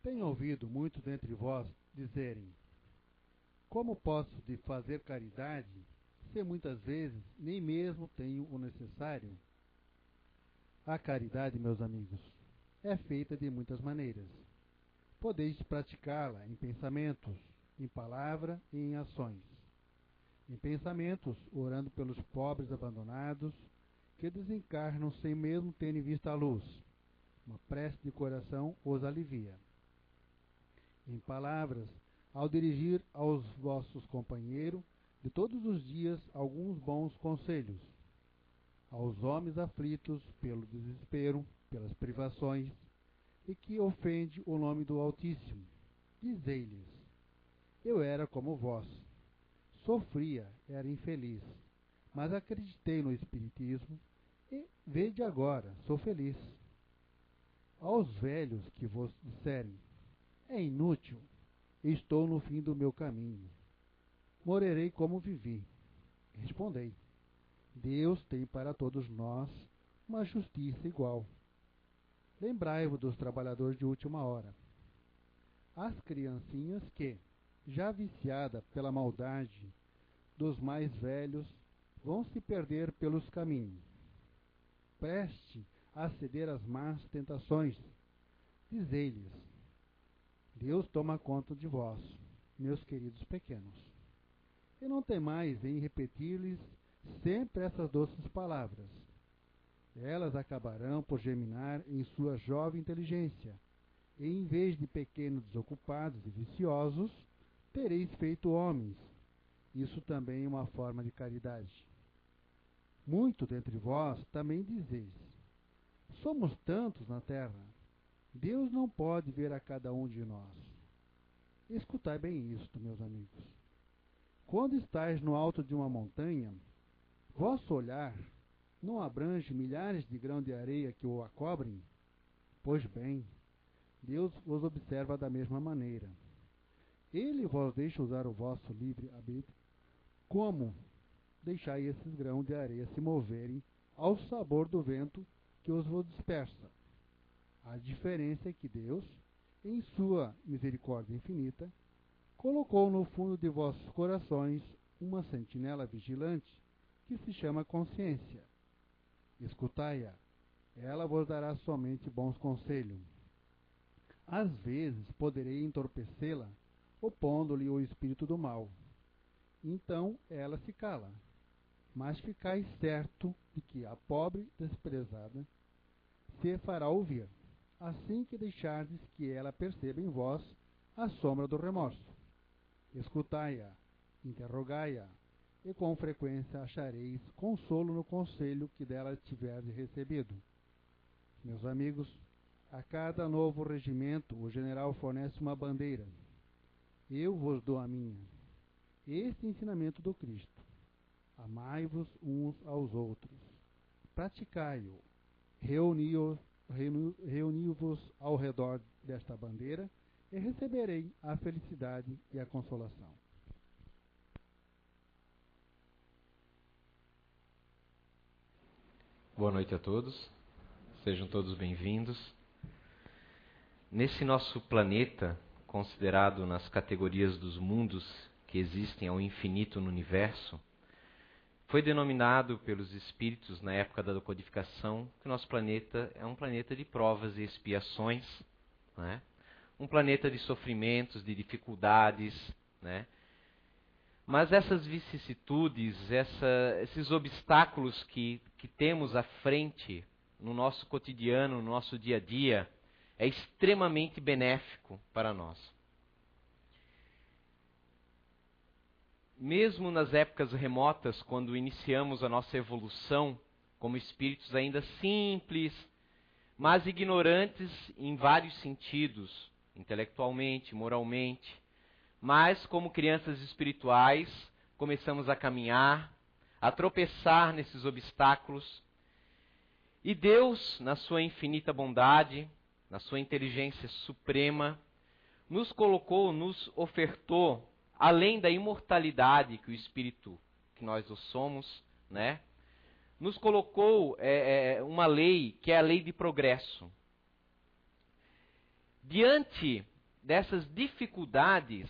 Tenho ouvido muitos dentre vós dizerem: como posso de fazer caridade, se muitas vezes nem mesmo tenho o necessário? A caridade, meus amigos, é feita de muitas maneiras. Podeis praticá-la em pensamentos, em palavra e em ações. Em pensamentos, orando pelos pobres abandonados, que desencarnam sem mesmo terem visto a luz. Uma prece de coração os alivia. Em palavras, ao dirigir aos vossos companheiros de todos os dias alguns bons conselhos, aos homens aflitos pelo desespero, pelas privações, e que ofende o nome do Altíssimo, dizei-lhes: eu era como vós, sofria, era infeliz, mas acreditei no Espiritismo, e vede agora, sou feliz. Aos velhos que vos disserem: é inútil, estou no fim do meu caminho, morrerei como vivi, respondei: Deus tem para todos nós uma justiça igual. Lembrai-vos dos trabalhadores de última hora. As criancinhas que, já viciada pela maldade dos mais velhos, vão se perder pelos caminhos. Preste a ceder às más tentações. Dizei-lhes: Deus toma conta de vós, meus queridos pequenos. E não temais em repetir-lhes sempre essas doces palavras. Elas acabarão por germinar em sua jovem inteligência, e em vez de pequenos desocupados e viciosos, tereis feito homens. Isso também é uma forma de caridade. Muito dentre vós também dizeis: somos tantos na terra, Deus não pode ver a cada um de nós. Escutai bem isto, meus amigos. Quando estáis no alto de uma montanha, vosso olhar não abrange milhares de grãos de areia que o acobrem? Pois bem, Deus vos observa da mesma maneira. Ele vos deixa usar o vosso livre-arbítrio. Como deixai esses grãos de areia se moverem ao sabor do vento que os vos dispersa? A diferença é que Deus, em sua misericórdia infinita, colocou no fundo de vossos corações uma sentinela vigilante que se chama consciência. Escutai-a, ela vos dará somente bons conselhos. Às vezes poderei entorpecê-la, opondo-lhe o espírito do mal. Então ela se cala, mas ficai certo de que a pobre desprezada se fará ouvir, assim que deixardes que ela perceba em vós a sombra do remorso. Escutai-a, interrogai-a, e com frequência achareis consolo no conselho que dela tiverdes recebido. Meus amigos, a cada novo regimento o general fornece uma bandeira. Eu vos dou a minha. Este ensinamento do Cristo. Amai-vos uns aos outros. Praticai-o. Reuni-vos ao redor desta bandeira e receberei a felicidade e a consolação. Boa noite a todos, sejam todos bem-vindos. Nesse nosso planeta, considerado nas categorias dos mundos que existem ao infinito no universo, foi denominado pelos espíritos na época da codificação que o nosso planeta é um planeta de provas e expiações, né? Um planeta de sofrimentos, de dificuldades, né? Mas essas vicissitudes, esses obstáculos que temos à frente no nosso cotidiano, no nosso dia a dia, é extremamente benéfico para nós. Mesmo nas épocas remotas, quando iniciamos a nossa evolução como espíritos ainda simples, mas ignorantes em vários sentidos, intelectualmente, moralmente, mas, como crianças espirituais, começamos a caminhar, a tropeçar nesses obstáculos. E Deus, na sua infinita bondade, na sua inteligência suprema, nos colocou, nos ofertou, além da imortalidade que o Espírito, que nós o somos, né, nos colocou uma lei, que é a lei de progresso. Diante dessas dificuldades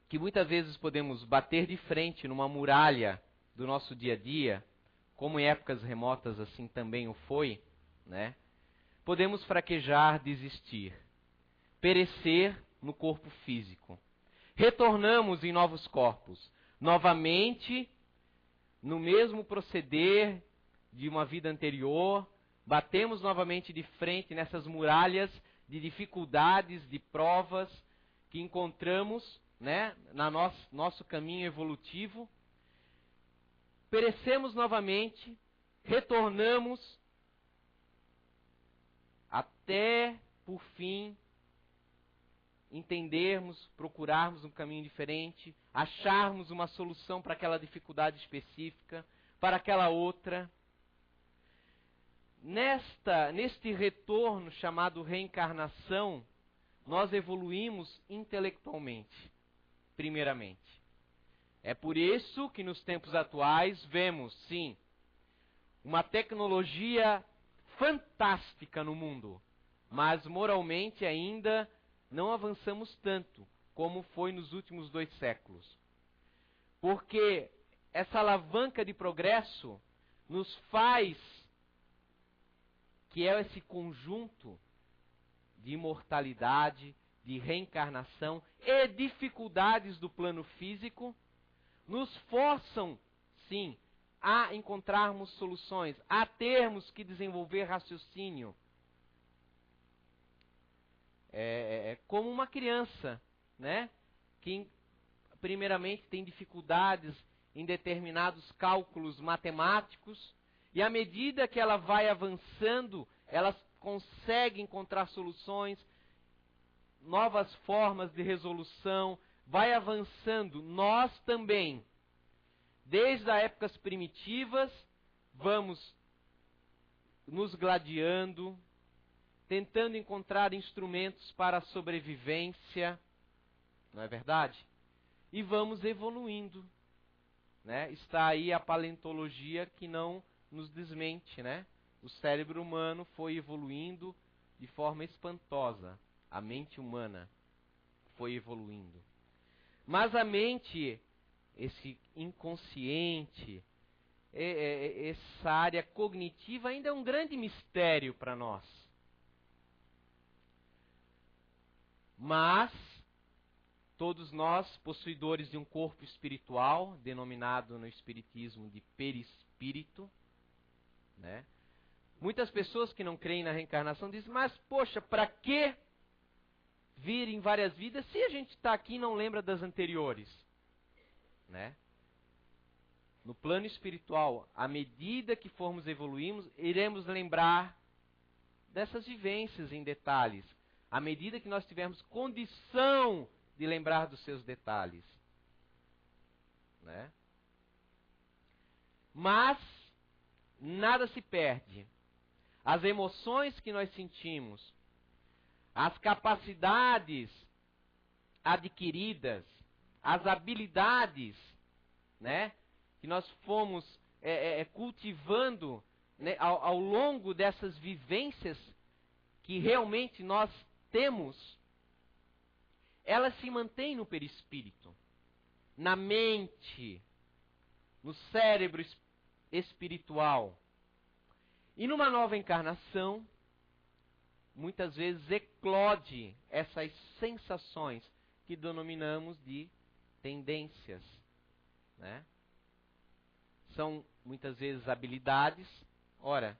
que muitas vezes podemos bater de frente numa muralha do nosso dia a dia, como em épocas remotas assim também o foi, né? Podemos fraquejar, desistir, perecer no corpo físico. Retornamos em novos corpos, novamente no mesmo proceder de uma vida anterior, batemos novamente de frente nessas muralhas de dificuldades, de provas que encontramos, né, nosso caminho evolutivo. Perecemos novamente, retornamos, até, por fim, entendermos, procurarmos um caminho diferente, acharmos uma solução para aquela dificuldade específica, para aquela outra. Neste retorno chamado reencarnação, nós evoluímos intelectualmente, primeiramente. É por isso que nos tempos atuais vemos, sim, uma tecnologia fantástica no mundo, mas moralmente ainda não avançamos tanto como foi nos últimos 2 séculos. Porque essa alavanca de progresso nos faz, que é esse conjunto de imortalidade, de reencarnação e dificuldades do plano físico, nos forçam, sim, a encontrarmos soluções, a termos que desenvolver raciocínio. Como uma criança, né, que primeiramente tem dificuldades em determinados cálculos matemáticos, e à medida que ela vai avançando, ela consegue encontrar soluções, novas formas de resolução, vai avançando. Nós também, desde as épocas primitivas, vamos nos gladiando, tentando encontrar instrumentos para a sobrevivência, não é verdade? E vamos evoluindo, né? Está aí a paleontologia que não nos desmente, né? O cérebro humano foi evoluindo de forma espantosa. A mente humana foi evoluindo. Mas a mente, esse inconsciente, essa área cognitiva ainda é um grande mistério para nós. Mas todos nós, possuidores de um corpo espiritual, denominado no espiritismo de perispírito, né? Muitas pessoas que não creem na reencarnação dizem, mas poxa, para que vir em várias vidas se a gente está aqui e não lembra das anteriores? Né? No plano espiritual, à medida que formos evoluirmos, iremos lembrar dessas vivências em detalhes, à medida que nós tivermos condição de lembrar dos seus detalhes. Né? Mas nada se perde. As emoções que nós sentimos, as capacidades adquiridas, as habilidades, né, que nós fomos cultivando, né, ao longo dessas vivências que realmente nós temos, elas se mantêm no perispírito, na mente, no cérebro espiritual. E numa nova encarnação, muitas vezes eclode essas sensações que denominamos de tendências. Né? São muitas vezes habilidades. Ora,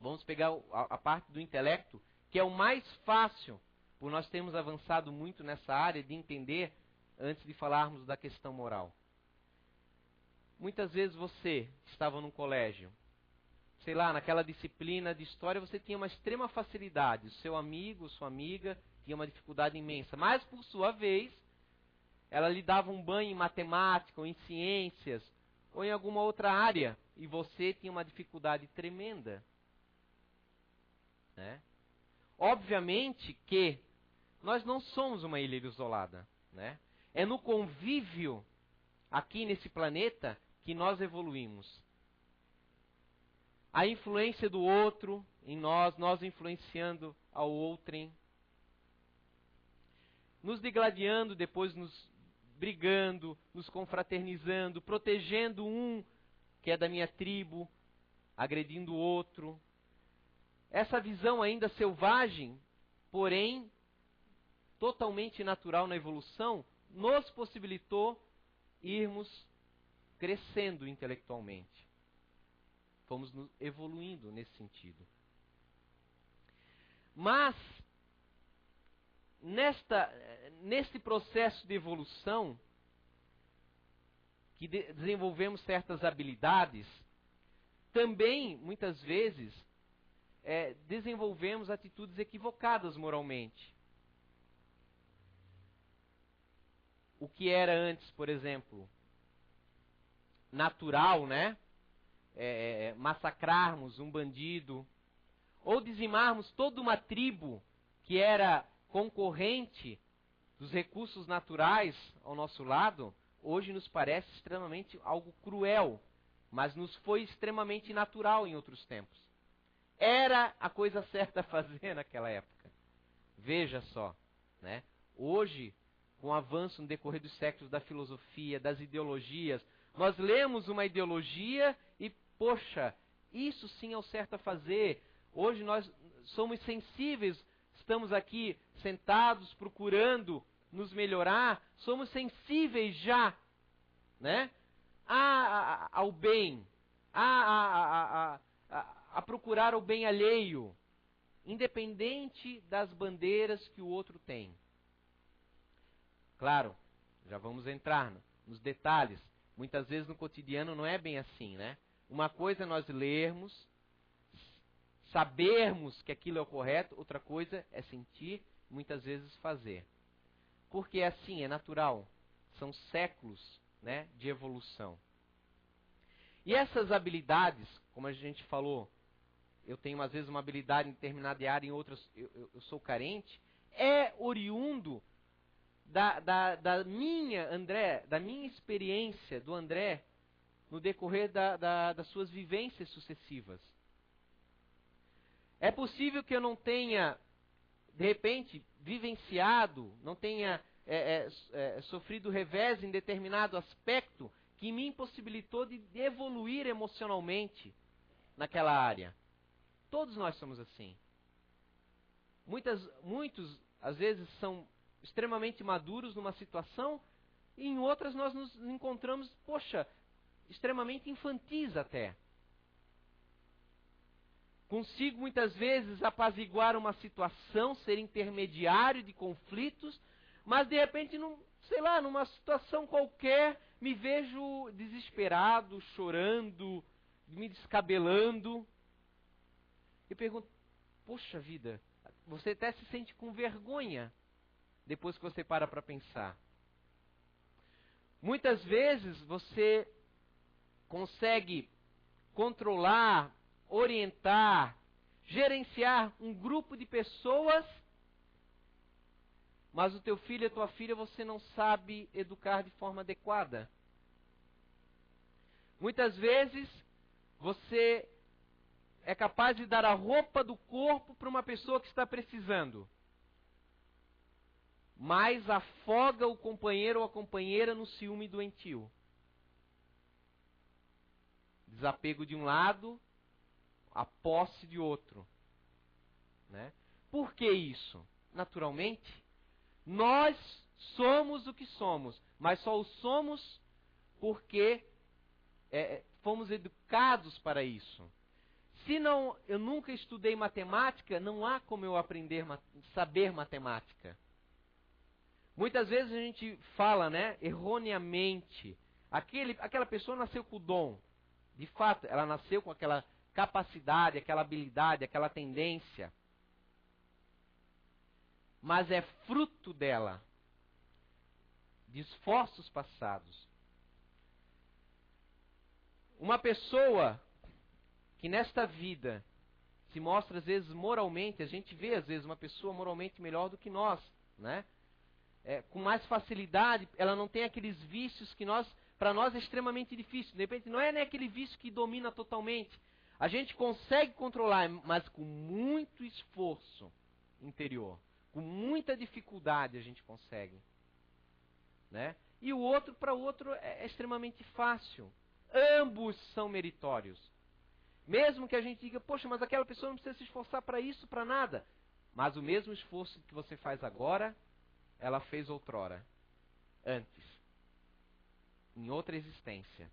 vamos pegar a parte do intelecto, que é o mais fácil, por nós termos avançado muito nessa área de entender antes de falarmos da questão moral. Muitas vezes você estava num colégio, sei lá, naquela disciplina de história você tinha uma extrema facilidade, o seu amigo, sua amiga tinha uma dificuldade imensa, mas por sua vez, ela lhe dava um banho em matemática, ou em ciências, ou em alguma outra área, e você tinha uma dificuldade tremenda. Né? Obviamente que nós não somos uma ilha isolada. Né? É no convívio aqui nesse planeta que nós evoluímos. A influência do outro em nós, nós influenciando ao outrem. nos digladiando, depois nos brigando, nos confraternizando, protegendo um que é da minha tribo, agredindo o outro. Essa visão ainda selvagem, porém totalmente natural na evolução, nos possibilitou irmos crescendo intelectualmente. Fomos evoluindo nesse sentido. Mas, nesse processo de evolução, que desenvolvemos certas habilidades, também, muitas vezes, desenvolvemos atitudes equivocadas moralmente. O que era antes, por exemplo, natural, né? Massacrarmos um bandido, ou dizimarmos toda uma tribo que era concorrente dos recursos naturais ao nosso lado, hoje nos parece extremamente algo cruel, mas nos foi extremamente natural em outros tempos. Era a coisa certa a fazer naquela época. Veja só, né? Hoje, com o avanço no decorrer dos séculos da filosofia, das ideologias, nós lemos uma ideologia e, poxa, isso sim é o certo a fazer. Hoje nós somos sensíveis, estamos aqui sentados procurando nos melhorar, somos sensíveis já, né? Ao bem, a procurar o bem alheio, independente das bandeiras que o outro tem. Claro, já vamos entrar nos detalhes. Muitas vezes no cotidiano não é bem assim, né? Uma coisa é nós lermos, sabermos que aquilo é o correto, outra coisa é sentir, muitas vezes fazer. Porque é assim, é natural. São séculos, né, de evolução. E essas habilidades, como a gente falou, eu tenho às vezes uma habilidade em determinada área, em outras eu sou carente, é oriundo da minha experiência, do André, no decorrer das suas vivências sucessivas. É possível que eu não tenha, de repente, vivenciado, não tenha sofrido revés em determinado aspecto que me impossibilitou de evoluir emocionalmente naquela área. Todos nós somos assim. Muitos, às vezes, são extremamente maduros numa situação, e em outras nós nos encontramos, poxa, extremamente infantis até. Consigo muitas vezes apaziguar uma situação, ser intermediário de conflitos, mas de repente, numa situação qualquer, me vejo desesperado, chorando, me descabelando. E pergunto, poxa vida, você até se sente com vergonha depois que você para pensar. Muitas vezes você consegue controlar, orientar, gerenciar um grupo de pessoas, mas o teu filho e a tua filha você não sabe educar de forma adequada. Muitas vezes você é capaz de dar a roupa do corpo para uma pessoa que está precisando, mas afoga o companheiro ou a companheira no ciúme doentio. Desapego de um lado, a posse de outro. Né? Por que isso? Naturalmente, nós somos o que somos, mas só o somos porque fomos educados para isso. Se não, eu nunca estudei matemática, não há como eu saber matemática. Muitas vezes a gente fala, né, erroneamente, aquela pessoa nasceu com o dom. De fato, ela nasceu com aquela capacidade, aquela habilidade, aquela tendência. Mas é fruto dela, de esforços passados. Uma pessoa que nesta vida se mostra às vezes moralmente, a gente vê às vezes uma pessoa moralmente melhor do que nós, né? Com mais facilidade, ela não tem aqueles vícios que para nós é extremamente difícil. De repente não é nem aquele vício que domina totalmente. A gente consegue controlar, mas com muito esforço interior, Com muita dificuldade a gente consegue. Né? E o outro, para o outro, é extremamente fácil. Ambos são meritórios. Mesmo que a gente diga, poxa, mas aquela pessoa não precisa se esforçar para isso, para nada. Mas o mesmo esforço que você faz agora, ela fez outrora. Antes. Em outra existência.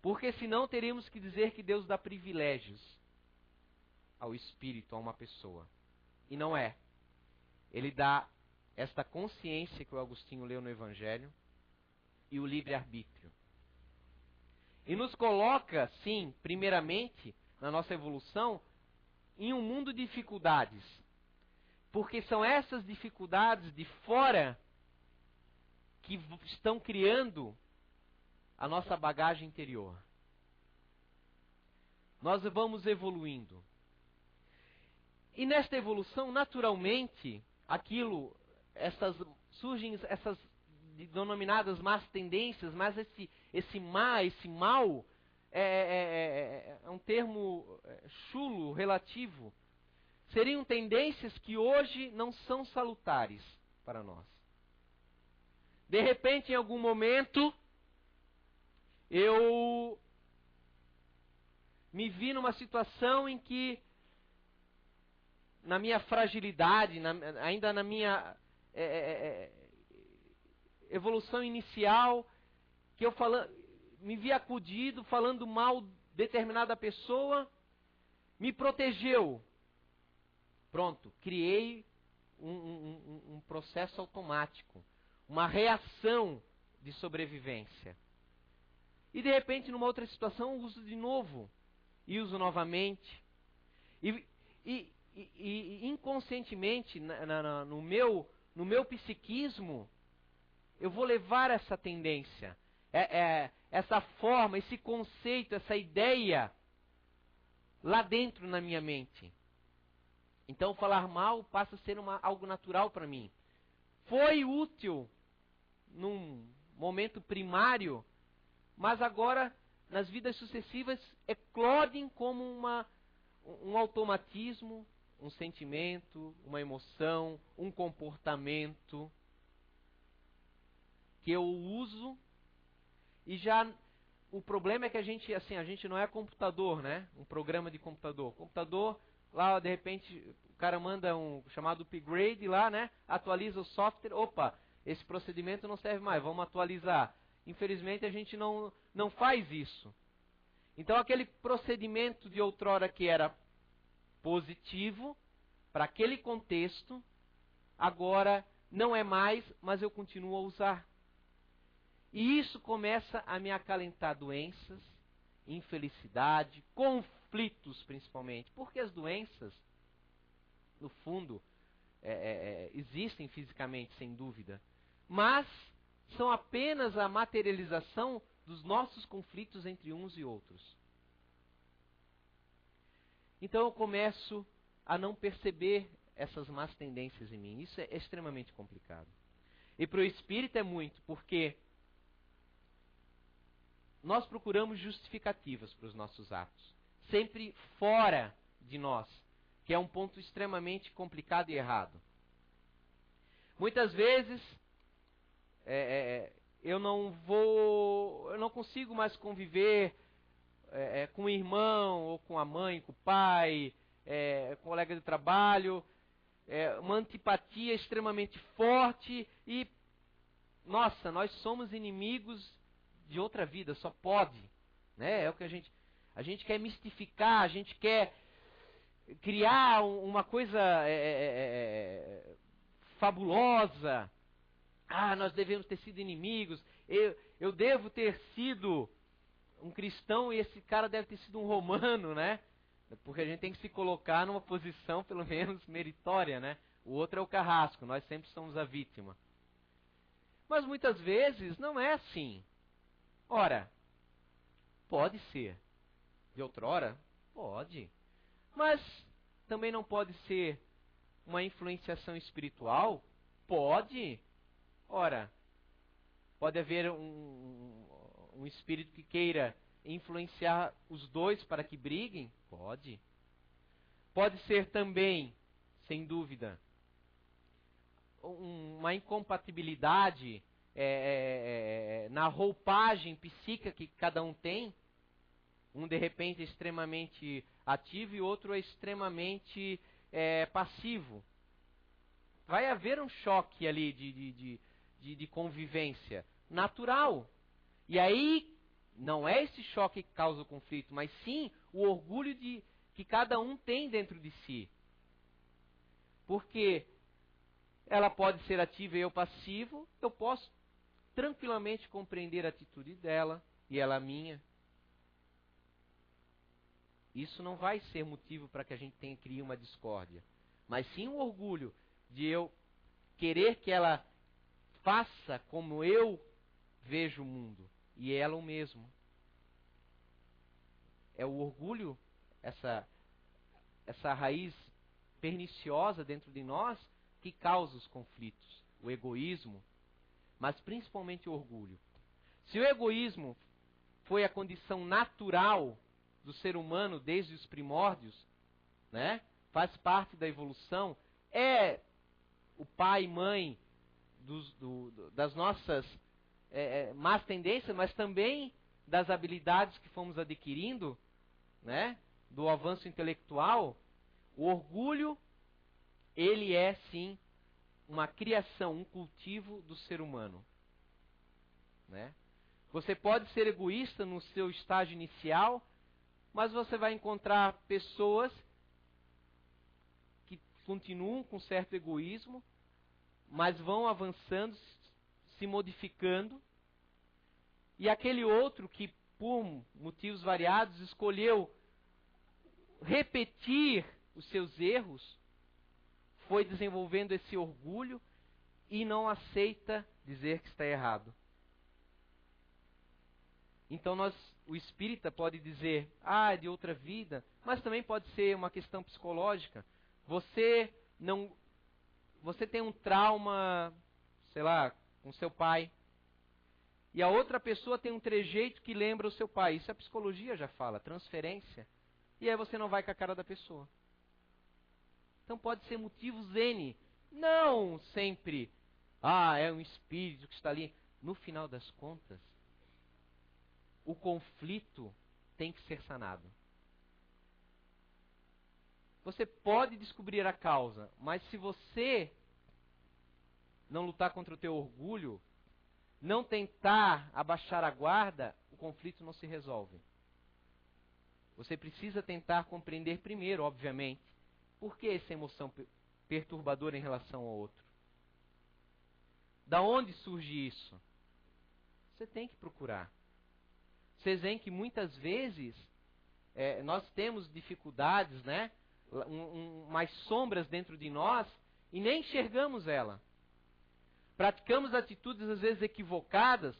Porque senão teríamos que dizer que Deus dá privilégios ao espírito, a uma pessoa. E não é. Ele dá esta consciência que o Agostinho leu no Evangelho e o livre-arbítrio. E nos coloca, sim, primeiramente, na nossa evolução, em um mundo de dificuldades. Porque são essas dificuldades de fora que estão criando a nossa bagagem interior. Nós vamos evoluindo. E nesta evolução, naturalmente, surgem essas denominadas más tendências, mas esse mal, é um termo chulo, relativo. Seriam tendências que hoje não são salutares para nós. De repente, em algum momento, eu me vi numa situação em que, na minha fragilidade, ainda na minha evolução inicial, que eu me vi acudido, falando mal de determinada pessoa, me protegeu. Pronto, criei um processo automático, uma reação de sobrevivência. E de repente, numa outra situação, uso de novo. E uso novamente. E inconscientemente, no meu psiquismo, eu vou levar essa tendência, essa forma, esse conceito, essa ideia lá dentro na minha mente. Então, falar mal passa a ser algo natural para mim. Foi útil num momento primário, mas agora, nas vidas sucessivas, eclodem como um automatismo, um sentimento, uma emoção, um comportamento que eu uso. E já o problema é que a gente não é computador, né? Um programa de computador. Computador, lá de repente o cara manda um chamado upgrade lá, né? Atualiza o software. Opa, esse procedimento não serve mais, vamos atualizar. Infelizmente a gente não faz isso. Então aquele procedimento de outrora que era positivo para aquele contexto, agora não é mais, mas eu continuo a usar. E isso começa a me acalentar doenças, infelicidade, conflitos principalmente. Porque as doenças, no fundo, existem fisicamente, sem dúvida. Mas são apenas a materialização dos nossos conflitos entre uns e outros. Então eu começo a não perceber essas más tendências em mim. Isso é extremamente complicado. E para o espírito é muito, porque nós procuramos justificativas para os nossos atos. Sempre fora de nós, que é um ponto extremamente complicado e errado. Muitas vezes eu não consigo mais conviver com o irmão, ou com a mãe, com o pai, com o colega de trabalho, uma antipatia extremamente forte e, nossa, nós somos inimigos de outra vida, só pode, né? É o que a gente quer mistificar, a gente quer criar uma coisa fabulosa. Ah, nós devemos ter sido inimigos, eu devo ter sido um cristão e esse cara deve ter sido um romano, né? Porque a gente tem que se colocar numa posição pelo menos meritória, né? O outro é o carrasco, nós sempre somos a vítima. Mas muitas vezes não é assim. Ora, pode ser. De outrora? Pode. Mas também não pode ser uma influenciação espiritual? Pode. Ora, pode haver um espírito que queira influenciar os dois para que briguem? Pode. Pode ser também, sem dúvida, uma incompatibilidade na roupagem psíquica que cada um tem. Um, de repente, é extremamente ativo e outro é extremamente passivo. Vai haver um choque ali de convivência natural. E aí, não é esse choque que causa o conflito, mas sim o orgulho que cada um tem dentro de si. Porque ela pode ser ativa e eu passivo, eu posso tranquilamente compreender a atitude dela e ela a minha. Isso não vai ser motivo para que a gente crie uma discórdia. Mas sim o orgulho de eu querer que ela faça como eu vejo o mundo. E ela o mesmo. É o orgulho, essa raiz perniciosa dentro de nós, que causa os conflitos. O egoísmo, mas principalmente o orgulho. Se o egoísmo foi a condição natural do ser humano desde os primórdios, né? Faz parte da evolução, é o pai e mãe das nossas más tendências, mas também das habilidades que fomos adquirindo, né? Do avanço intelectual. O orgulho, ele é sim uma criação, um cultivo do ser humano, né? Você pode ser egoísta no seu estágio inicial, mas você vai encontrar pessoas que continuam com certo egoísmo, mas vão avançando, se modificando. E aquele outro que, por motivos variados, escolheu repetir os seus erros, foi desenvolvendo esse orgulho e não aceita dizer que está errado. Então o espírita pode dizer, é de outra vida, mas também pode ser uma questão psicológica. Você tem um trauma, sei lá, com seu pai, e a outra pessoa tem um trejeito que lembra o seu pai. Isso a psicologia já fala, transferência. E aí você não vai com a cara da pessoa. Então pode ser motivos N. Não sempre, é um espírito que está ali. No final das contas, o conflito tem que ser sanado. Você pode descobrir a causa, mas se você não lutar contra o teu orgulho, não tentar abaixar a guarda, o conflito não se resolve. Você precisa tentar compreender primeiro, obviamente, por que essa emoção perturbadora em relação ao outro. Da onde surge isso? Você tem que procurar. Vocês veem que muitas vezes nós temos dificuldades, né? Mais sombras dentro de nós e nem enxergamos ela. Praticamos atitudes às vezes equivocadas.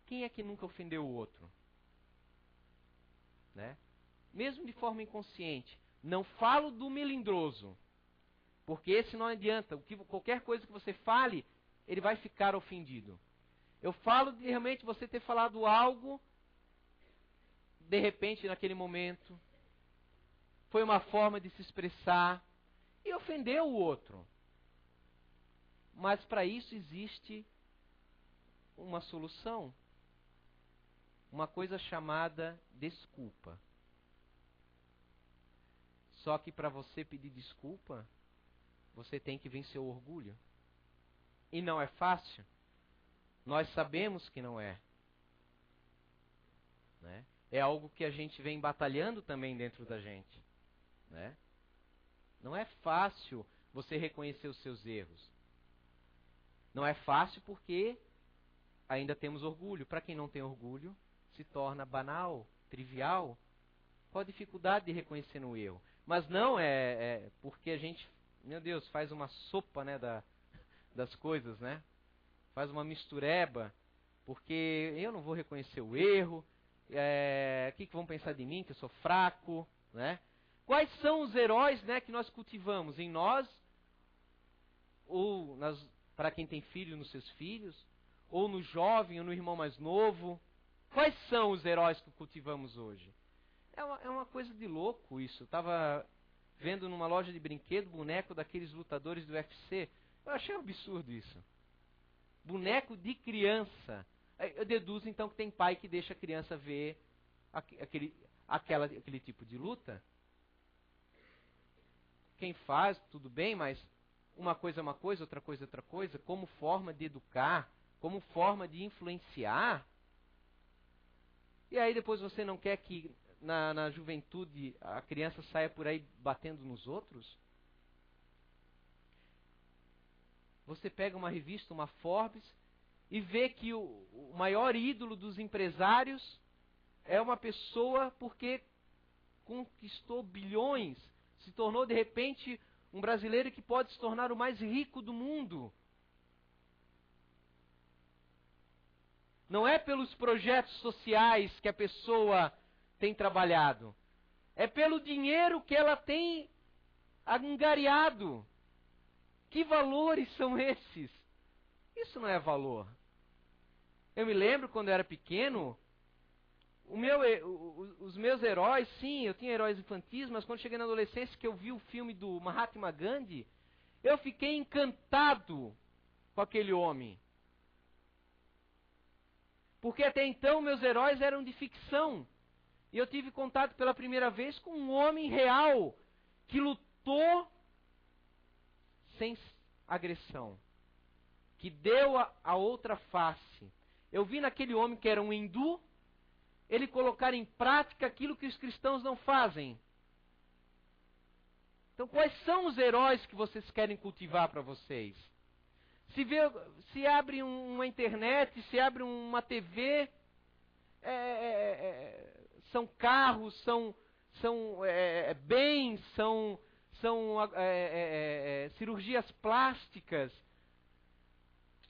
Quem é que nunca ofendeu o outro? Né? Mesmo de forma inconsciente. Não falo do melindroso, porque esse não adianta. Qualquer coisa que você fale, ele vai ficar ofendido. Eu falo de realmente você ter falado algo, de repente, naquele momento, foi uma forma de se expressar e ofendeu o outro. Mas para isso existe uma solução. Uma coisa chamada desculpa. Só que para você pedir desculpa, você tem que vencer o orgulho. E não é fácil. Nós sabemos que não é. Né? É algo que a gente vem batalhando também dentro da gente. Né? Não é fácil você reconhecer os seus erros. Não é fácil porque ainda temos orgulho. Para quem não tem orgulho, se torna banal, trivial. Qual a dificuldade de reconhecer no erro? Mas não é porque a gente, meu Deus, faz uma sopa, né, das coisas, né? Faz uma mistureba, porque eu não vou reconhecer o erro. O que vão pensar de mim, que eu sou fraco, né? Quais são os heróis, né, que nós cultivamos em nós, ou para quem tem filho, nos seus filhos, ou no jovem, ou no irmão mais novo? Quais são os heróis que cultivamos hoje? É uma coisa de louco isso. Eu estava vendo numa loja de brinquedo boneco daqueles lutadores do UFC. Eu achei um absurdo isso. Boneco de criança. Eu deduzo então que tem pai que deixa a criança ver aquele tipo de luta. Quem faz, tudo bem, mas uma coisa é uma coisa, outra coisa é outra coisa. Como forma de educar, como forma de influenciar. E aí depois você não quer que na juventude a criança saia por aí batendo nos outros? Você pega uma revista, uma Forbes, e vê que o maior ídolo dos empresários é uma pessoa porque conquistou bilhões, se tornou de repente um brasileiro que pode se tornar o mais rico do mundo. Não é pelos projetos sociais que a pessoa tem trabalhado. É pelo dinheiro que ela tem angariado. Que valores são esses? Isso não é valor. Eu me lembro quando eu era pequeno, os meus heróis, sim, eu tinha heróis infantis, mas quando cheguei na adolescência que eu vi o filme do Mahatma Gandhi, eu fiquei encantado com aquele homem. Porque até então meus heróis eram de ficção. E eu tive contato pela primeira vez com um homem real que lutou sem agressão, que deu a outra face. Eu vi naquele homem que era um hindu, ele colocar em prática aquilo que os cristãos não fazem. Então, quais são os heróis que vocês querem cultivar para vocês? Se abre uma internet, se abre uma TV, são carros, são bens, são cirurgias plásticas,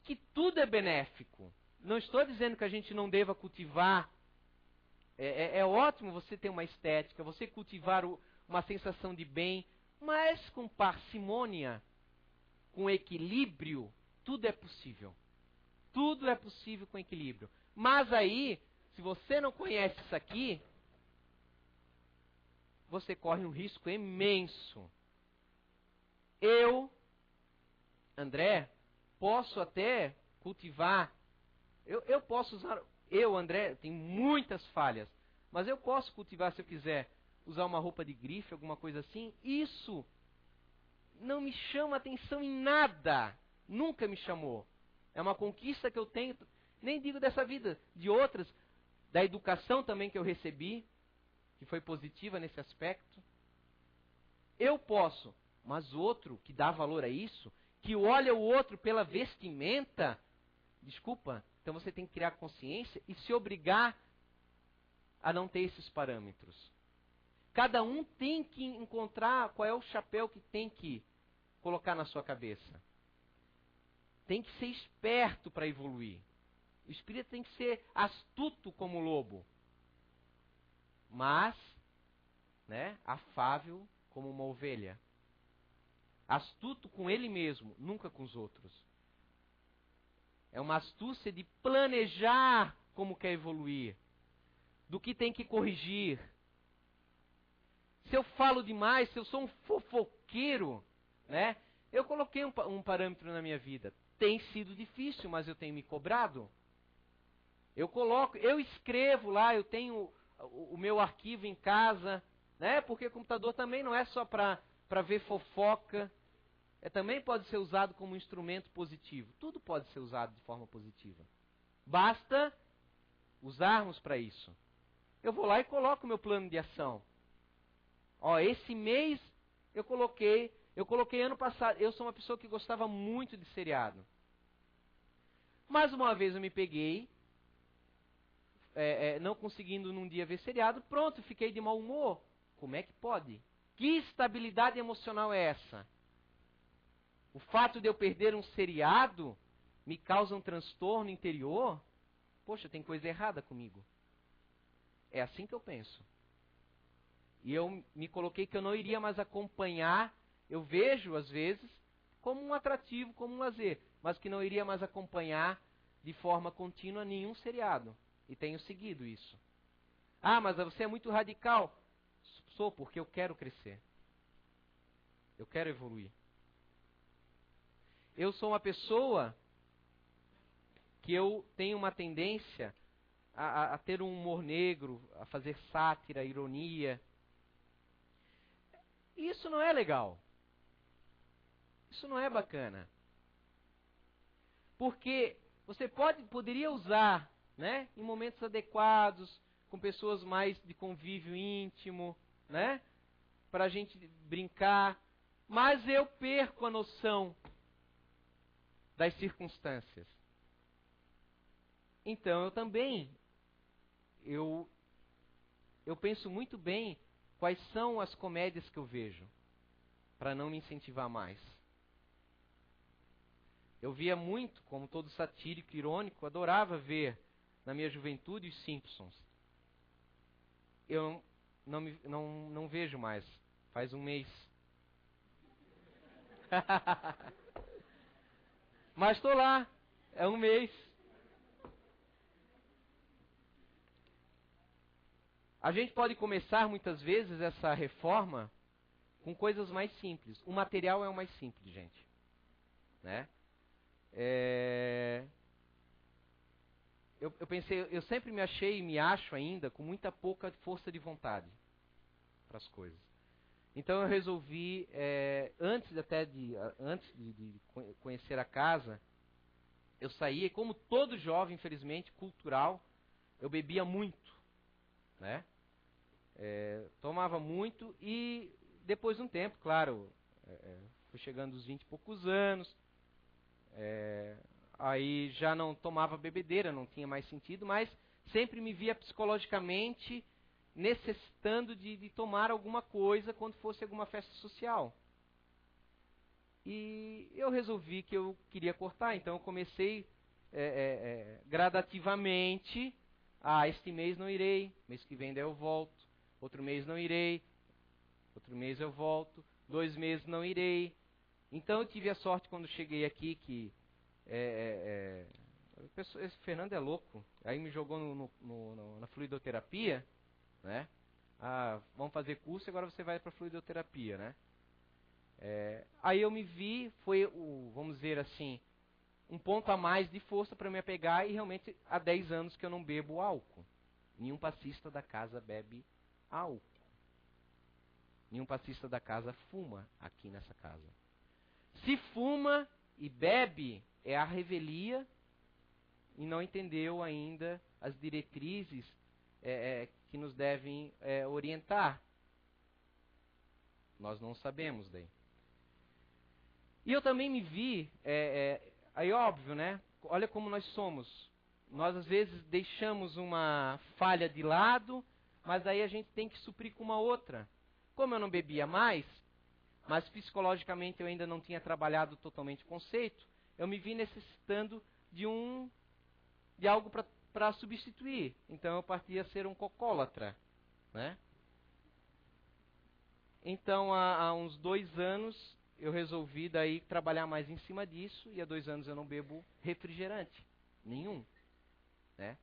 que tudo é benéfico. Não estou dizendo que a gente não deva cultivar. É ótimo você ter uma estética, você cultivar uma sensação de bem, mas com parcimônia, com equilíbrio, tudo é possível. Tudo é possível com equilíbrio. Mas aí, se você não conhece isso aqui, você corre um risco imenso. Eu, André, posso até cultivar. Eu posso usar. Eu, André, tenho muitas falhas. Mas eu posso cultivar, se eu quiser, usar uma roupa de grife, alguma coisa assim. Isso não me chama atenção em nada. Nunca me chamou. É uma conquista que eu tenho, nem digo dessa vida, de outras, da educação também que eu recebi, que foi positiva nesse aspecto. Eu posso, mas outro que dá valor a isso, que olha o outro pela vestimenta, desculpa, então você tem que criar consciência e se obrigar a não ter esses parâmetros. Cada um tem que encontrar qual é o chapéu que tem que colocar na sua cabeça. Tem que ser esperto para evoluir. O espírito tem que ser astuto como o lobo. Mas, afável como uma ovelha. Astuto com ele mesmo, nunca com os outros. É uma astúcia de planejar como quer evoluir, do que tem que corrigir. Se eu falo demais, se eu sou um fofoqueiro, eu coloquei um parâmetro na minha vida. Tem sido difícil, mas eu tenho me cobrado. Eu escrevo lá, eu tenho o meu arquivo em casa, porque o computador também não é só para ver fofoca, também pode ser usado como um instrumento positivo. Tudo pode ser usado de forma positiva. Basta usarmos para isso. Eu vou lá e coloco o meu plano de ação. Esse mês eu coloquei ano passado. Eu sou uma pessoa que gostava muito de seriado. Mais uma vez eu me peguei, não conseguindo num dia ver seriado, pronto, fiquei de mau humor. Como é que pode? Que estabilidade emocional é essa? O fato de eu perder um seriado me causa um transtorno interior? Poxa, tem coisa errada comigo. É assim que eu penso. E eu me coloquei que eu não iria mais acompanhar. Eu vejo, às vezes, como um atrativo, como um lazer. Mas que não iria mais acompanhar de forma contínua nenhum seriado. E tenho seguido isso. Ah, mas você é muito radical. Sou, porque eu quero crescer. Eu quero evoluir. eu sou uma pessoa que eu tenho uma tendência a ter um humor negro, a fazer sátira, ironia. E isso não é legal. Isso não é bacana. Porque você poderia usar, né, em momentos adequados, com pessoas mais de convívio íntimo, né, para a gente brincar, mas eu perco a noção das circunstâncias. Então eu penso muito bem quais são as comédias que eu vejo, para não me incentivar mais. Eu via muito, como todo satírico e irônico, adorava ver na minha juventude os Simpsons. Eu não vejo mais, faz um mês. Mas estou lá, é um mês. A gente pode começar muitas vezes essa reforma com coisas mais simples. O material é o mais simples, gente. Né? Eu pensei, eu sempre me achei e me acho ainda com muita pouca força de vontade para as coisas. Então eu resolvi, antes de conhecer a casa, eu saía, como todo jovem, infelizmente, cultural, eu bebia muito, né? Tomava muito e depois de um tempo, claro, fui chegando aos 20 e poucos anos, aí já não tomava bebedeira, não tinha mais sentido, mas sempre me via psicologicamente necessitando de tomar alguma coisa quando fosse alguma festa social. E eu resolvi que eu queria cortar, então eu comecei gradativamente. Este mês não irei, mês que vem daí eu volto, outro mês não irei, outro mês eu volto, 2 meses não irei. Então eu tive a sorte quando cheguei aqui que esse Fernando é louco, aí me jogou na fluidoterapia, né? Vamos fazer curso e agora você vai para fluidoterapia, né? Aí eu me vi, vamos dizer assim, um ponto a mais de força para me apegar, e realmente há 10 anos que eu não bebo álcool. Nenhum passista da casa bebe álcool. Nenhum passista da casa fuma aqui nessa casa. Se fuma e bebe, é a revelia e não entendeu ainda as diretrizes que nos devem orientar. Nós não sabemos daí. E eu também me vi, aí óbvio, né? Olha como nós somos. Nós às vezes deixamos uma falha de lado, mas aí a gente tem que suprir com uma outra. Como eu não bebia mais, mas psicologicamente eu ainda não tinha trabalhado totalmente o conceito, eu me vi necessitando de algo para substituir. Então eu parti a ser um cocólatra, né? Então há uns 2 anos eu resolvi daí trabalhar mais em cima disso, e há 2 anos eu não bebo refrigerante nenhum, né?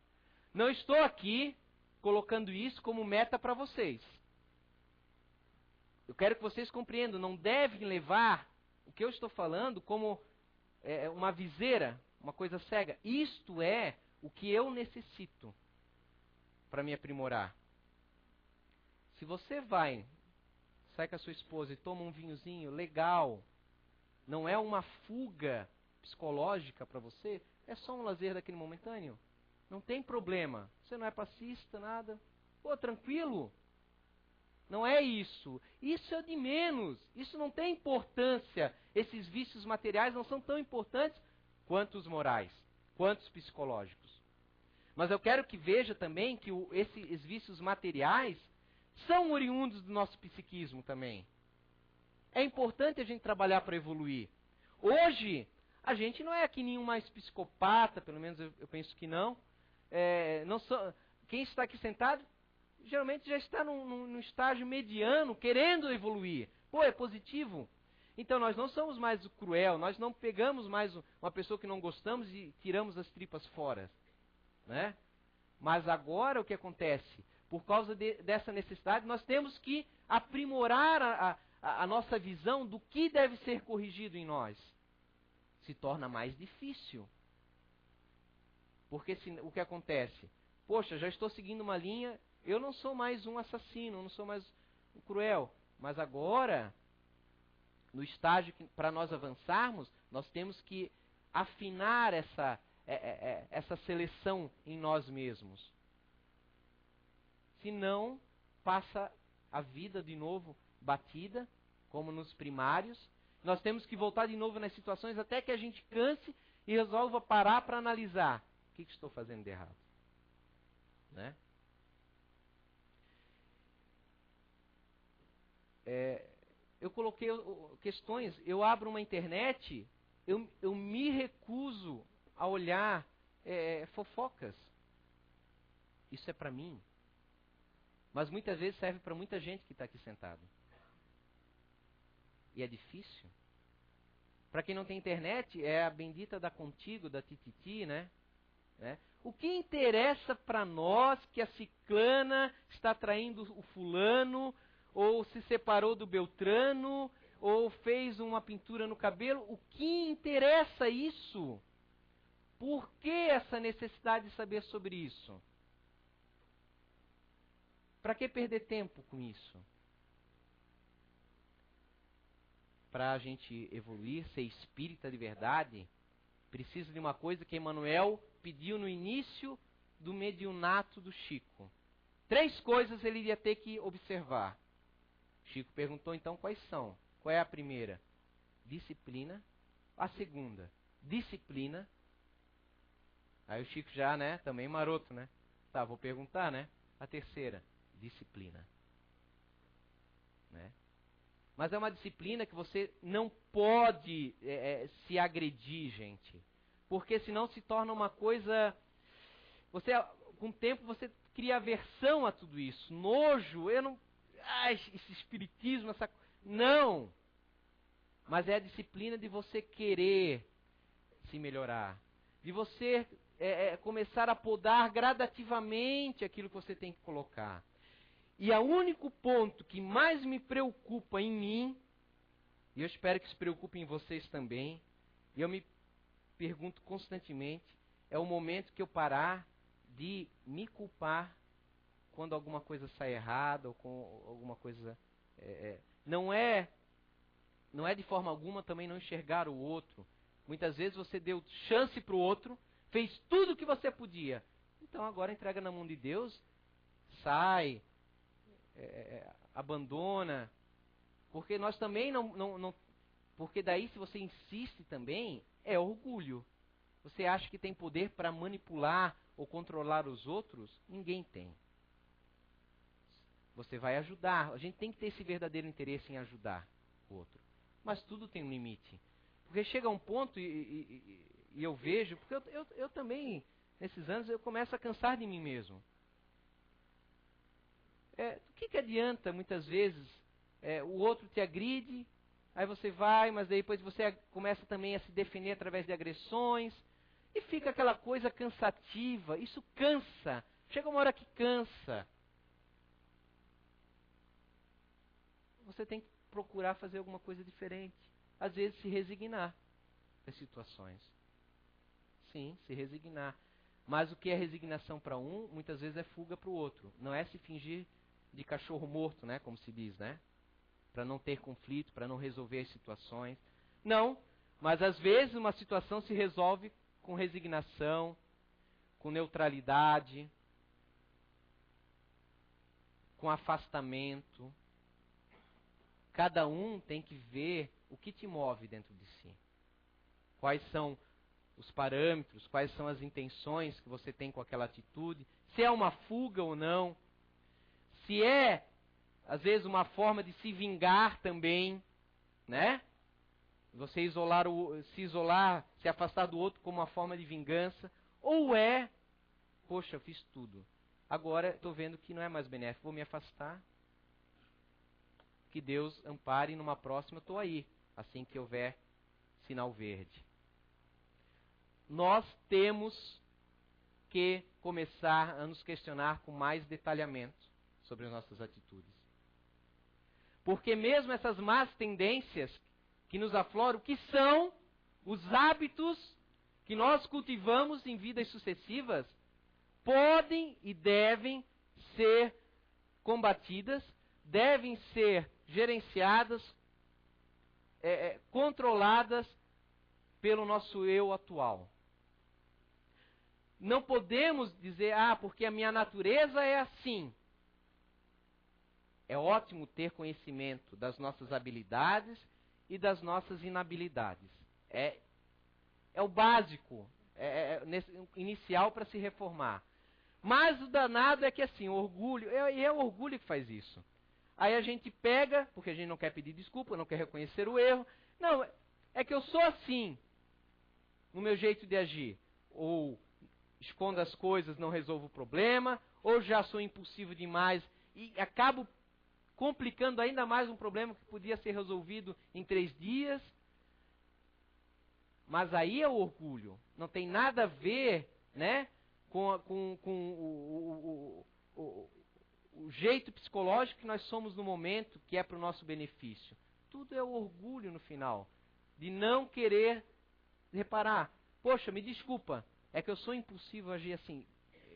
Não estou aqui colocando isso como meta para vocês. Eu quero que vocês compreendam, não devem levar o que eu estou falando como uma viseira, uma coisa cega. Isto é o que eu necessito para me aprimorar. Se você sai com a sua esposa e toma um vinhozinho, legal. Não é uma fuga psicológica para você, é só um lazer daquele momentâneo. Não tem problema. Você não é passista, nada. Pô, tranquilo. Não é isso. Isso é de menos. Isso não tem importância. Esses vícios materiais não são tão importantes quanto os morais, quanto os psicológicos. Mas eu quero que veja também que esses vícios materiais são oriundos do nosso psiquismo também. É importante a gente trabalhar para evoluir. Hoje, a gente não é que nenhum mais psicopata, pelo menos eu penso que não. Quem está aqui sentado, geralmente já está num estágio mediano, querendo evoluir. Pô, é positivo. Então nós não somos mais o cruel, nós não pegamos mais uma pessoa que não gostamos e tiramos as tripas fora, né? Mas agora o que acontece? Por causa dessa necessidade, nós temos que aprimorar a nossa visão do que deve ser corrigido em nós. se torna mais difícil. Porque o que acontece? Poxa, já estou seguindo uma linha, eu não sou mais um assassino, não sou mais um cruel. Mas agora, no estágio que para nós avançarmos, nós temos que afinar essa seleção em nós mesmos. Senão, passa a vida de novo batida, como nos primários. Nós temos que voltar de novo nas situações até que a gente canse e resolva parar para analisar. O que estou fazendo de errado? Né? Eu coloquei questões, eu abro uma internet, eu me recuso a olhar fofocas. Isso é para mim. Mas muitas vezes serve para muita gente que está aqui sentado. E é difícil. Para quem não tem internet, é a bendita da Contigo, da Tititi, né? O que interessa para nós que a ciclana está traindo o fulano, ou se separou do Beltrano, ou fez uma pintura no cabelo? O que interessa isso? Por que essa necessidade de saber sobre isso? Para que perder tempo com isso? Para a gente evoluir, ser espírita de verdade, precisa de uma coisa que Emmanuel pediu no início do mediunato do Chico. 3 coisas ele iria ter que observar. Chico perguntou então quais são. Qual é a primeira? Disciplina. A segunda, disciplina. Aí o Chico já, né, também maroto, né? Tá, vou perguntar, né? A terceira, disciplina. Né? Mas é uma disciplina que você não pode se agredir, gente. Porque senão se torna uma coisa... com o tempo você cria aversão a tudo isso. Nojo, esse espiritismo, essa... Não! Mas é a disciplina de você querer se melhorar. De você começar a podar gradativamente aquilo que você tem que colocar. E o único ponto que mais me preocupa em mim, e eu espero que se preocupe em vocês também, e eu me pergunto constantemente, é o momento que eu parar de me culpar quando alguma coisa sai errada, ou com alguma coisa... Não é de forma alguma também não enxergar o outro. Muitas vezes você deu chance para o outro, fez tudo o que você podia. Então agora entrega na mão de Deus, sai... abandona, porque nós também não, porque daí se você insiste também, é orgulho. Você acha que tem poder para manipular ou controlar os outros? Ninguém tem. Você vai ajudar, a gente tem que ter esse verdadeiro interesse em ajudar o outro. Mas tudo tem um limite. Porque chega um ponto, e eu vejo, porque eu também, nesses anos, eu começo a cansar de mim mesmo. Do que adianta, muitas vezes, o outro te agride, aí você vai, mas depois você começa também a se defender através de agressões, e fica aquela coisa cansativa, isso cansa, chega uma hora que cansa. Você tem que procurar fazer alguma coisa diferente, às vezes se resignar às situações. Sim, se resignar. Mas o que é resignação para um, muitas vezes é fuga para o outro, não é se fingir de cachorro morto, né, como se diz, né? Para não ter conflito, para não resolver as situações. Não, mas às vezes uma situação se resolve com resignação, com neutralidade, com afastamento. Cada um tem que ver o que te move dentro de si. Quais são os parâmetros, quais são as intenções que você tem com aquela atitude, se é uma fuga ou não. Se é, às vezes, uma forma de se vingar também, né? Você se isolar, se afastar do outro como uma forma de vingança. Ou poxa, eu fiz tudo. Agora estou vendo que não é mais benéfico, vou me afastar. Que Deus ampare e numa próxima eu estou aí, assim que houver sinal verde. Nós temos que começar a nos questionar com mais detalhamento sobre as nossas atitudes. Porque mesmo essas más tendências que nos afloram, que são, Os hábitos que nós cultivamos em vidas sucessivas podem e devem ser combatidas, devem ser gerenciadas, controladas pelo nosso eu atual. Não podemos dizer, porque a minha natureza é assim. É ótimo ter conhecimento das nossas habilidades e das nossas inabilidades. É o básico, inicial para se reformar. Mas o danado é que assim, o orgulho, é o orgulho que faz isso. Aí a gente pega, porque a gente não quer pedir desculpa, não quer reconhecer o erro. Não, é que eu sou assim, no meu jeito de agir. Ou escondo as coisas, não resolvo o problema, ou já sou impulsivo demais e acabo complicando ainda mais um problema que podia ser resolvido em 3 dias. Mas aí é o orgulho. Não tem nada a ver, né, com o jeito psicológico que nós somos no momento, que é para o nosso benefício. Tudo é o orgulho no final. De não querer reparar. Poxa, me desculpa, é que eu sou impulsivo a agir assim.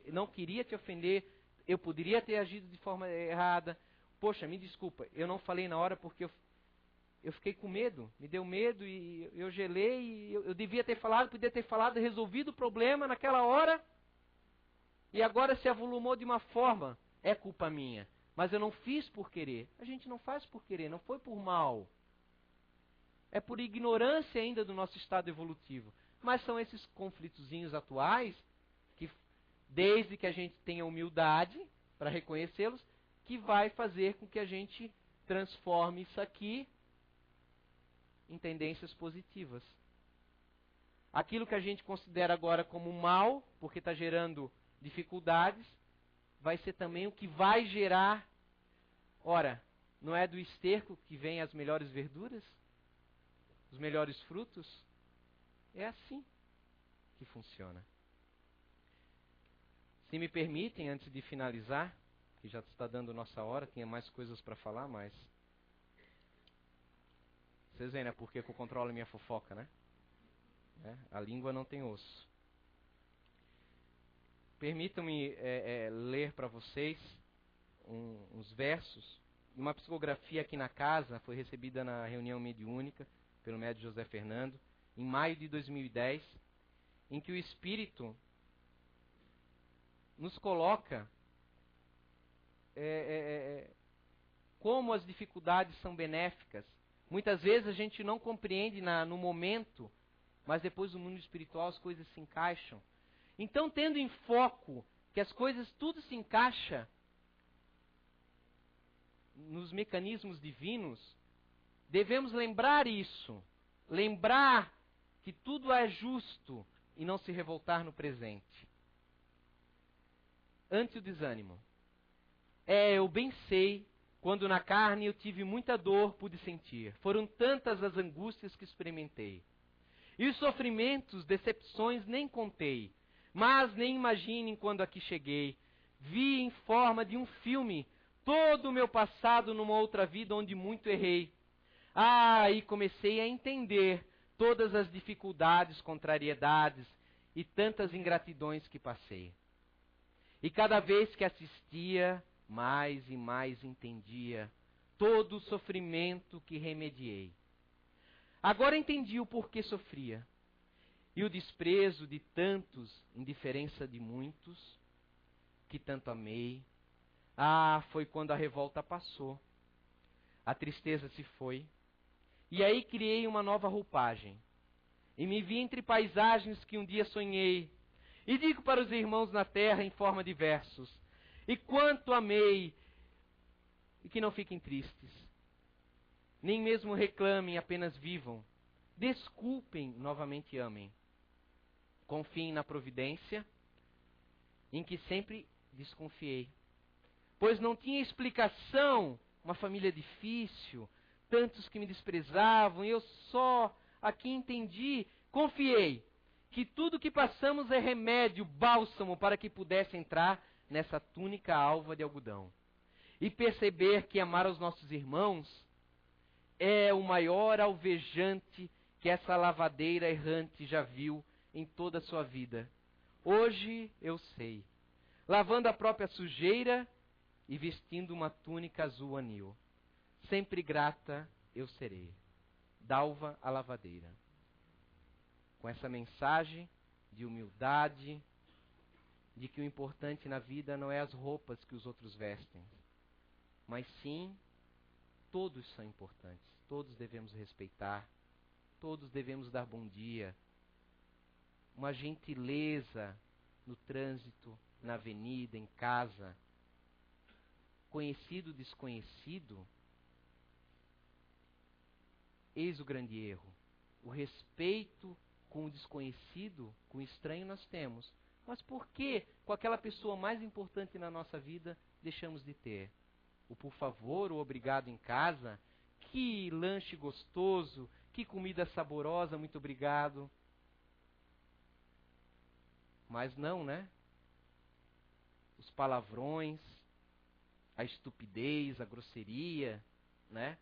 Eu não queria te ofender, eu poderia ter agido de forma errada. Poxa, me desculpa, eu não falei na hora porque eu fiquei com medo, me deu medo e eu gelei. E eu devia ter falado, podia ter falado, resolvido o problema naquela hora. E agora se avolumou de uma forma, é culpa minha. Mas eu não fiz por querer. A gente não faz por querer, não foi por mal. É por ignorância ainda do nosso estado evolutivo. Mas são esses conflitozinhos atuais, que desde que a gente tenha humildade para reconhecê-los, que vai fazer com que a gente transforme isso aqui em tendências positivas. Aquilo que a gente considera agora como mal, porque está gerando dificuldades, vai ser também o que vai gerar. Ora, não é do esterco que vêm as melhores verduras? Os melhores frutos? É assim que funciona. Se me permitem, antes de finalizar, que já está dando nossa hora, tinha mais coisas para falar, mas vocês veem, né? Porque eu controlo a minha fofoca, né? A língua não tem osso. Permitam-me ler para vocês uns versos. Uma psicografia aqui na casa, foi recebida na reunião mediúnica pelo médium José Fernando, em maio de 2010, em que o Espírito nos coloca como as dificuldades são benéficas. Muitas vezes a gente não compreende no momento, mas depois no mundo espiritual as coisas se encaixam. Então, tendo em foco que as coisas tudo se encaixa nos mecanismos divinos, devemos lembrar isso. Lembrar que tudo é justo e não se revoltar no presente. Ante o desânimo. Eu bem sei, quando na carne eu tive muita dor, pude sentir. Foram tantas as angústias que experimentei. E os sofrimentos, decepções nem contei. Mas nem imaginem quando aqui cheguei. Vi em forma de um filme todo o meu passado numa outra vida onde muito errei. E comecei a entender todas as dificuldades, contrariedades e tantas ingratidões que passei. E cada vez que assistia, mais e mais entendia todo o sofrimento que remediei. Agora entendi o porquê sofria. E o desprezo de tantos, indiferença de muitos, que tanto amei. Foi quando a revolta passou. A tristeza se foi. E aí criei uma nova roupagem. E me vi entre paisagens que um dia sonhei. E digo para os irmãos na terra em forma de versos. E quanto amei. E que não fiquem tristes. Nem mesmo reclamem, apenas vivam. Desculpem, novamente amem. Confiem na providência, em que sempre desconfiei. Pois não tinha explicação, uma família difícil, tantos que me desprezavam, e eu só aqui entendi, confiei, que tudo que passamos é remédio, bálsamo, para que pudesse entrar nessa túnica alva de algodão. E perceber que amar os nossos irmãos é o maior alvejante que essa lavadeira errante já viu em toda a sua vida. Hoje eu sei. Lavando a própria sujeira e vestindo uma túnica azul anil. Sempre grata eu serei. Dalva a lavadeira. Com essa mensagem de humildade, de que o importante na vida não é as roupas que os outros vestem, mas sim, todos são importantes, todos devemos respeitar, todos devemos dar bom dia, uma gentileza no trânsito, na avenida, em casa, conhecido, desconhecido, eis o grande erro. O respeito com o desconhecido, com o estranho nós temos. Mas por que com aquela pessoa mais importante na nossa vida deixamos de ter? O por favor, o obrigado em casa, que lanche gostoso, que comida saborosa, muito obrigado. Mas não, né? Os palavrões, a estupidez, a grosseria, né?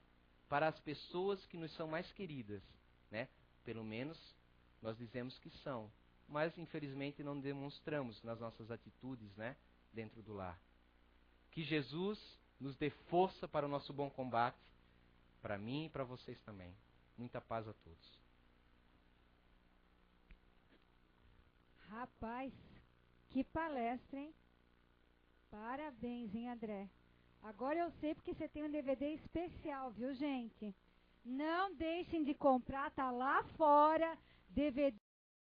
Para as pessoas que nos são mais queridas, né? Pelo menos nós dizemos que são. Mas, infelizmente, não demonstramos nas nossas atitudes, né, dentro do lar. Que Jesus nos dê força para o nosso bom combate, para mim e para vocês também. Muita paz a todos. Rapaz, que palestra, hein? Parabéns, hein, André? Agora eu sei porque você tem um DVD especial, viu, gente? Não deixem de comprar, tá lá fora, DVD